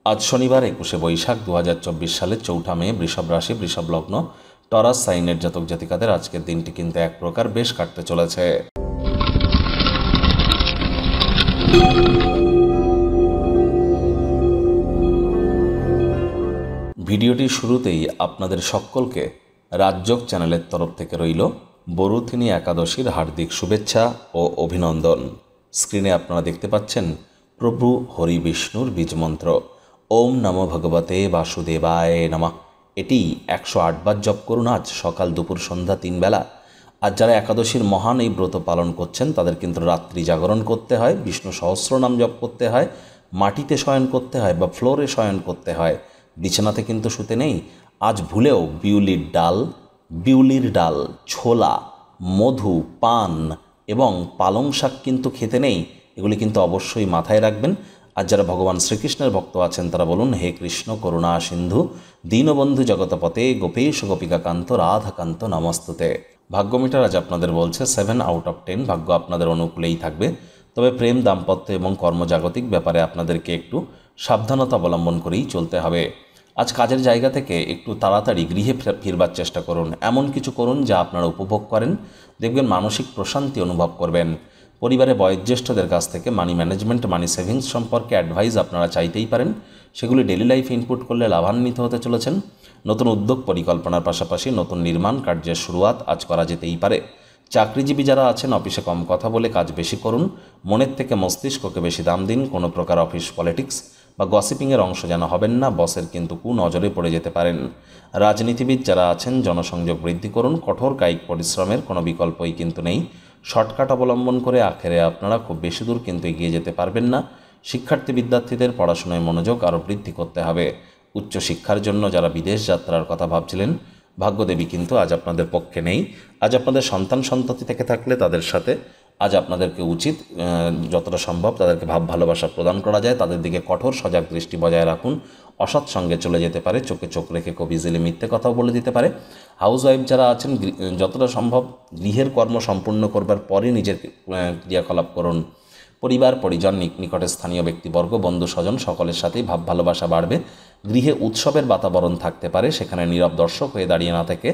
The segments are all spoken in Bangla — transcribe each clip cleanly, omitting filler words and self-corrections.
আজ শনিবার 21শে বৈশাখ 2024 সালের 4 মে বৃষভ রাশি বৃষভ লগ্ন টরাস সাইনের জাতক জাতিকাদের আজকের দিনটি কিন্তু এক প্রকার বেশ কাটতে চলেছে। ভিডিওটির শুরুতেই আপনাদের সকলকে রাজযোগ চ্যানেলের তরফ থেকে রইল বরুথিনী একাদশীর হার্দিক শুভেচ্ছা ও অভিনন্দন। স্ক্রিনে আপনারা দেখতে পাচ্ছেন প্রভু হরি বিষ্ণুর বীজমন্ত্র ওম নমো ভগবতে বাসুদেবায় নমঃ। এটি 108 বার জপ করুন আজ সকাল দুপুর সন্ধ্যা 3 বেলা। আর যারা একাদশীর মহান এই ব্রত পালন করছেন তাদের কিন্তু রাত্রি জাগরণ করতে হয়, বিষ্ণু সহস্রনাম জপ করতে হয়, মাটিতে শয়ন করতে হয় বা ফ্লোরে শয়ন করতে হয়, বিছানাতে কিন্তু শুতে নেই। আজ ভুলেও বিউলির ডাল, ছোলা, মধু, পান এবং পালং শাক কিন্তু খেতে নেই। এগুলি কিন্তু অবশ্যই মাথায় রাখবেন। আর যারা ভগবান শ্রীকৃষ্ণের ভক্ত আছেন তারা বলুন, হে কৃষ্ণ করুণা সিন্ধু দীনবন্ধু জগতপতে গোপেশ গোপিকাকান্ত রাধাকান্ত নমস্তুতে। ভাগ্য মিটার আজ আপনাদের বলছে 7 আউট অফ 10, ভাগ্য আপনাদের অনুকূলেই থাকবে। তবে প্রেম, দাম্পত্য এবং কর্মজাগতিক ব্যাপারে আপনাদেরকে একটু সাবধানতা অবলম্বন করেই চলতে হবে। আজ কাজের জায়গা থেকে একটু তাড়াতাড়ি গৃহে ফিরবার চেষ্টা করুন। এমন কিছু করুন যা আপনারা উপভোগ করেন, দেখবেন মানসিক প্রশান্তি অনুভব করবেন। পরিবারে বয়োজ্যেষ্ঠদের কাছ থেকে মানি ম্যানেজমেন্ট, মানি সেভিংস সম্পর্কে অ্যাডভাইস আপনারা চাইতেই পারেন। সেগুলি ডেলি লাইফে ইনপুট করলে লাভান্বিত হতে চলেছেন। নতুন উদ্যোগ পরিকল্পনার পাশাপাশি নতুন নির্মাণ কার্যের শুরুয়াত আজ করা যেতেই পারে। চাকরিজীবী যারা আছেন অফিসে কম কথা বলে কাজ বেশি করুন। মনের থেকে মস্তিষ্ককে বেশি দাম দিন। কোনো প্রকার অফিস পলিটিক্স বা গসিপিংয়ের অংশ যেন হবেন না, বসের কিন্তু কুনজরে পড়ে যেতে পারেন। রাজনীতিবিদ যারা আছেন জনসংযোগ বৃদ্ধি করুন। কঠোর কায়িক পরিশ্রমের কোনো বিকল্পই কিন্তু নেই। শর্টকাট অবলম্বন করে আখেরে আপনারা খুব বেশি দূর কিন্তু এগিয়ে যেতে পারবেন না। শিক্ষার্থী বিদ্যার্থীদের পড়াশোনায় মনোযোগ আরও বৃদ্ধি করতে হবে। উচ্চশিক্ষার জন্য যারা বিদেশ যাত্রার কথা ভাবছিলেন, ভাগ্যদেবী কিন্তু আজ আপনাদের পক্ষে নেই। আজ আপনাদের সন্তান সন্ততি থেকে থাকলে তাদের সাথে আজ আপনাদেরকে উচিত যতটা সম্ভব তাদেরকে ভাব ভালোবাসা প্রদান করা যায়, তাদের দিকে কঠোর সজাগ দৃষ্টি বজায় রাখুন। অসৎ সঙ্গে চলে যেতে পারে, চোখে চোখ রেখে খুব ইজিলি মিথ্যে কথাও বলে দিতে পারে। হাউসওয়াইফ যারা আছেন যতটা সম্ভব গৃহের কর্ম সম্পূর্ণ করবার পরে নিজের ক্রিয়াকলাপ করুন। পরিবার পরিজন, নিকটে স্থানীয় ব্যক্তিবর্গ, বন্ধু স্বজন সকলের সাথেই ভাব ভালোবাসা বাড়বে। গৃহে উৎসবের বাতাবরণ থাকতে পারে, সেখানে নীরব দর্শক হয়ে দাঁড়িয়ে না থেকে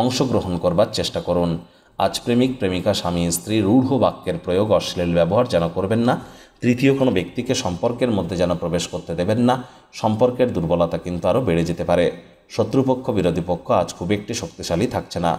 অংশগ্রহণ করবার চেষ্টা করুন। আজ প্রেমিক প্রেমিকা, স্বামী স্ত্রী রূঢ় বাক্যের প্রয়োগ, অশ্লীল ব্যবহার যেন করবেন না। তৃতীয় কোনো ব্যক্তিকে সম্পর্কের মধ্যে যেন প্রবেশ করতে দেবেন না। সম্পর্কের দুর্বলতা কিন্তু আরও বেড়ে যেতে পারে। শত্রুপক্ষ বিরোধী পক্ষ আজ খুব একটি শক্তিশালী থাকছে না।